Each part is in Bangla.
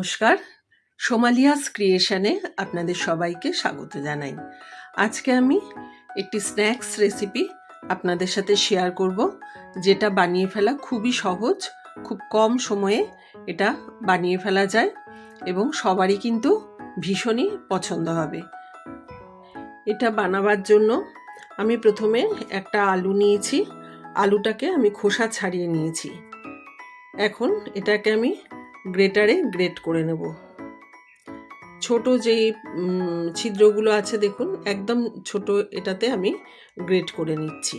নমস্কার, সোমালিয়াস ক্রিয়েশনে আপনাদের সবাইকে স্বাগত জানাই। আজকে আমি একটি স্ন্যাক্স রেসিপি আপনাদের সাথে শেয়ার করব, যেটা বানিয়ে ফেলা খুবই সহজ। খুব কম সময়ে এটা বানিয়ে ফেলা যায় এবং সবারই কিন্তু ভীষণই পছন্দ হবে। এটা বানাবার জন্য আমি প্রথমে একটা আলু নিয়েছি। আলুটাকে আমি খোসা ছাড়িয়ে নিয়েছি। এখন এটাকে আমি গ্রেটারে গ্রেট করে নেব। ছোট যে ছিদ্রগুলো আছে দেখুন, একদম ছোট, এটাতে আমি গ্রেট করে নিচ্ছি।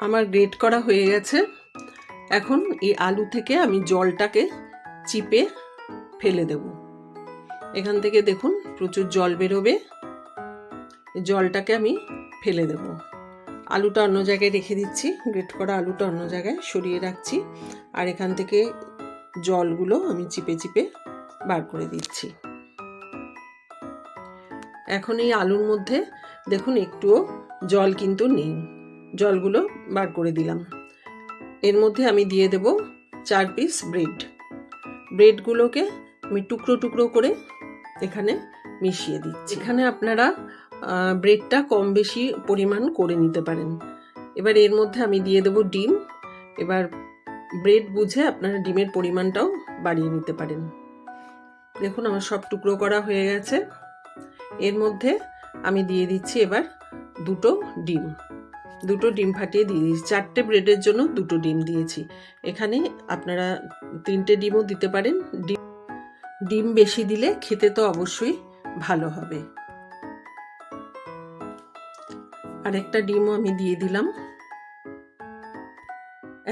আমার গ্রেট করা হয়ে গেছে। এখন এই আলু থেকে আমি জলটাকে চিপে ফেলে দেব। এখান থেকে দেখুন প্রচুর জল বেরোবে। জলটাকে আমি ফেলে দেব। আলুটা অন্য জায়গায় রেখে দিচ্ছি। গ্রেট করা আলুটা অন্য জায়গায় সরিয়ে রাখছি। আর এখান থেকে জলগুলো আমি চিপে চিপে বার করে দিচ্ছি। এখন এই আলুর মধ্যে দেখুন একটুও জল কিন্তু নেই। জলগুলো বার করে দিলাম। এর মধ্যে আমি দিয়ে দেব 4 পিস ব্রেড। ব্রেডগুলোকে আমি টুকরো টুকরো করে এখানে মিশিয়ে দিচ্ছি। এখানে আপনারা ব্রেডটা কম বেশি পরিমাণ করে নিতে পারেন। এবার এর মধ্যে আমি দিয়ে দেব ডিম। এবার ব্রেড বুঝে আপনারা ডিমের পরিমাণটাও বাড়িয়ে নিতে পারেন। দেখুন আমার সব টুকরো করা হয়ে গেছে। এর মধ্যে আমি দিয়ে দিচ্ছি এবার দুটো ডিম ফাটিয়ে দিয়ে দিচ্ছি। 4টে ব্রেডের জন্য 2টো ডিম দিয়েছি। এখানে আপনারা 3টে ডিমও দিতে পারেন। ডিম বেশি দিলে খেতে তো অবশ্যই ভালো হবে। আরেকটা ডিমও আমি দিয়ে দিলাম।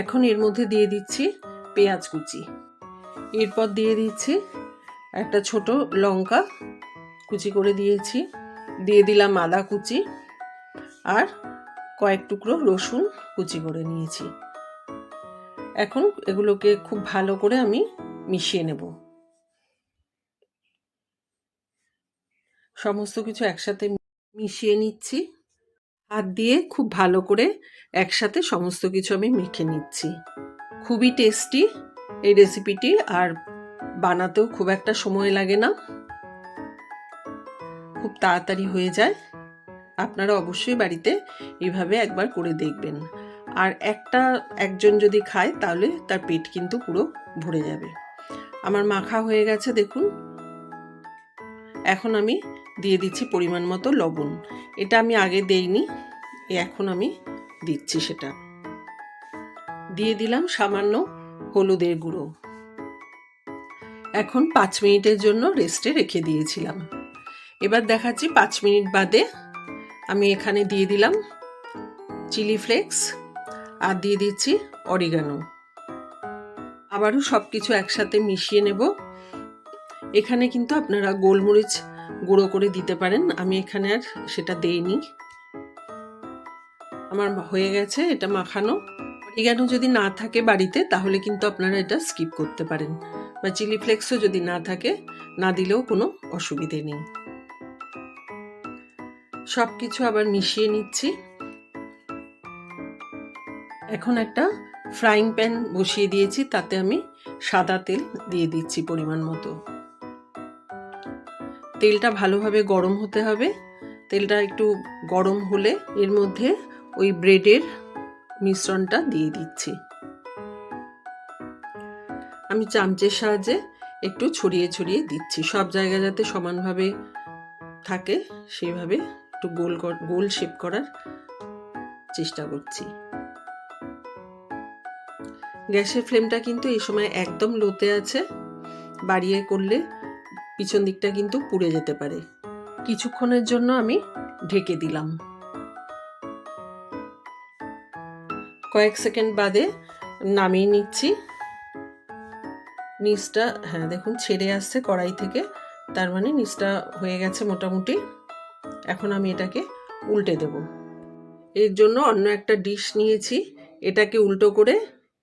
এখন এর মধ্যে দিয়ে দিচ্ছি পেঁয়াজ কুচি। এরপর দিয়ে দিচ্ছি একটা ছোট লঙ্কা কুচি করে দিয়েছি। দিয়ে দিলাম আদা কুচি আর কয়েক টুকরো রসুন কুচি করে নিয়েছি। এখন এগুলোকে খুব ভালো করে আমি মিশিয়ে নেব। সমস্ত কিছু একসাথে মিশিয়ে নিচ্ছি। হাত দিয়ে খুব ভালো করে একসাথে সমস্ত কিছু আমি মেখে নিচ্ছি। খুবই টেস্টি এই রেসিপিটি, আর বানাতেও খুব একটা সময় লাগে না, খুব তাড়াতাড়ি হয়ে যায়। আপনারা অবশ্যই বাড়িতে এইভাবে একবার করে দেখবেন। আর একজন যদি খায় তাহলে তার পেট কিন্তু পুরো ভরে যাবে। আমার মাখা হয়ে গেছে দেখুন। এখন আমি দিয়ে দিচ্ছি পরিমাণ মতো লবণ। এটা আমি আগে দেইনি, এখন আমি দিচ্ছি সেটা। দিয়ে দিলাম সামান্য হলুদের গুঁড়ো। এখন 5 মিনিটের জন্য রেস্টে রেখে দিয়েছিলাম। এবার দেখাচ্ছি 5 মিনিট বাদে আমি এখানে দিয়ে দিলাম চিলি ফ্লেক্স আর দিয়ে দিচ্ছি অরিগানো। আবারও সব কিছু একসাথে মিশিয়ে নেব। এখানে কিন্তু আপনারা গোলমরিচ গুঁড়ো করে দিতে পারেন। আমি এখানে আর সেটা দেইনি। আমার হয়ে গেছে এটা মাখানো। অরিগানো যদি না থাকে বাড়িতে তাহলে কিন্তু আপনারা এটা স্কিপ করতে পারেন, বা চিলি ফ্লেক্সও যদি না থাকে না দিলেও কোনো অসুবিধে নেই। সব কিছু আবার মিশিয়ে নিচ্ছি। এখন একটা ফ্রাইং প্যান বসিয়ে দিয়েছি, তাতে আমি সাদা তেল দিয়ে দিচ্ছি পরিমাণ মতো। তেলটা ভালোভাবে গরম হতে হবে। তেলটা একটু গরম হলে এর মধ্যে ওই ব্রেডের মিশ্রণটা দিয়ে দিচ্ছি। আমি চামচের সাহায্যে একটু ছড়িয়ে ছড়িয়ে দিচ্ছি, সব জায়গা যাতে সমানভাবে থাকে সেইভাবে একটু গোল শেপ করার চেষ্টা করছি। গ্যাসের ফ্লেমটা কিন্তু এই সময় একদম লোতে আছে। বাড়িয়ে করলে পিছন দিকটা কিন্তু পুড়ে যেতে পারে। কিছুক্ষণের জন্য আমি ঢেকে দিলাম। কয়েক সেকেন্ড বাদে নামিয়ে নিচ্ছি। নিচটা দেখুন ছেড়ে আসছে কড়াই থেকে, তার মানে নিচটা হয়ে গেছে মোটামুটি। এখন আমি এটাকে উল্টে দেব। এর জন্য অন্য একটা ডিশ নিয়েছি, এটাকে উল্টো করে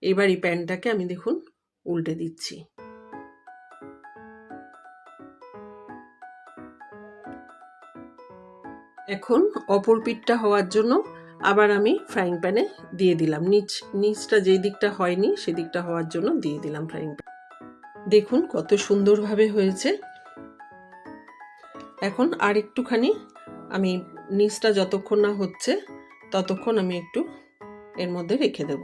এবার এই প্যানটাকে আমি দেখুন উল্টে দিচ্ছি। এখন অপর পিঠটা হওয়ার জন্য আবার আমি ফ্রাইং প্যানে দিয়ে দিলাম। নিচটা যেই দিকটা হয়নি সেদিকটা হওয়ার জন্য দিয়ে দিলাম ফ্রাইং প্যান। দেখুন কত সুন্দরভাবে হয়েছে। এখন আর একটুখানি আমি নিচটা যতক্ষণ না হচ্ছে ততক্ষণ আমি একটু এর মধ্যে রেখে দেব।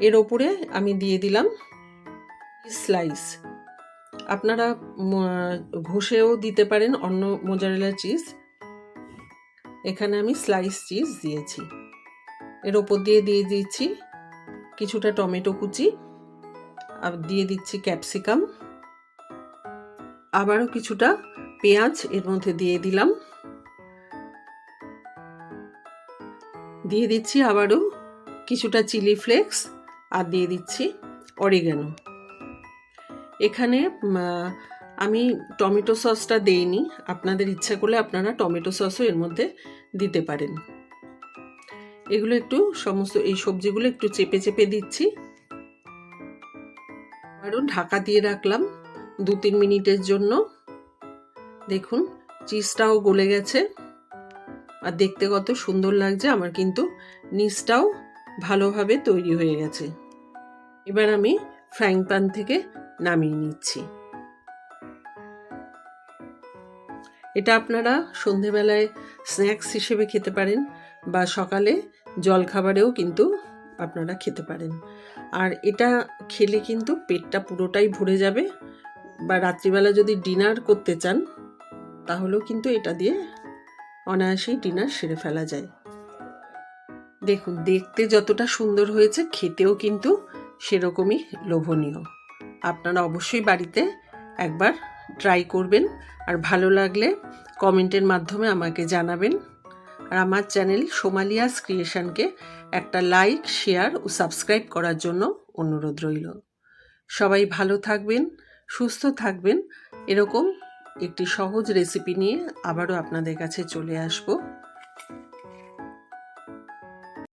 এর ওপরে আমি দিয়ে দিলাম স্লাইস। আপনারা ঘষেও দিতে পারেন অন্য মোজারেলা চিজ। এখানে আমি স্লাইস চিজ দিয়েছি। এর ওপর দিয়ে দিচ্ছি কিছুটা টমেটো কুচি, আর দিয়ে দিচ্ছি ক্যাপসিকাম, আবারও কিছুটা পেঁয়াজ এর মধ্যে দিয়ে দিলাম, দিয়ে দিচ্ছি আবারও কিছুটা চিলি ফ্লেক্স, আর দিয়ে দিচ্ছি অরিগানো। এখানে আমি টমেটো সসটা দেইনি, আপনাদের ইচ্ছা করলে আপনারা টমেটো সসও এর মধ্যে দিতে পারেন। এগুলো একটু সমস্ত এই সবজিগুলো একটু চেপে চেপে দিচ্ছি, আরও ঢাকা দিয়ে রাখলাম 2-3 মিনিটের জন্য। দেখুন চিজটাও গলে গেছে আর দেখতে কত সুন্দর লাগছে। আমার কিন্তু নিচটাও ভালোভাবে তৈরি হয়ে গেছে। এবার আমি ফ্রাইং প্যান থেকে নামিয়ে নিচ্ছি। এটা আপনারা সন্ধেবেলায় স্ন্যাক্স হিসেবে খেতে পারেন বা সকালে জলখাবারেও কিন্তু আপনারা খেতে পারেন। আর এটা খেলে কিন্তু পেটটা পুরোটাই ভরে যাবে, বা রাত্রিবেলা যদি ডিনার করতে চান তাহলেও কিন্তু এটা দিয়ে অনায়াসেই ডিনার সেরে ফেলা যায়। দেখুন দেখতে যতটা সুন্দর হয়েছে খেতেও কিন্তু সেরকমই লোভনীয়। আপনারা অবশ্যই বাড়িতে একবার ট্রাই করবেন, আর ভালো লাগলে কমেন্টের মাধ্যমে আমাকে জানাবেন। আর আমার চ্যানেল সোমালিয়াস ক্রিয়েশনকে একটা লাইক, শেয়ার ও সাবস্ক্রাইব করার জন্য অনুরোধ রইল। সবাই ভালো থাকবেন, সুস্থ থাকবেন। এরকম একটি সহজ রেসিপি নিয়ে আবারও আপনাদের কাছে চলে আসব।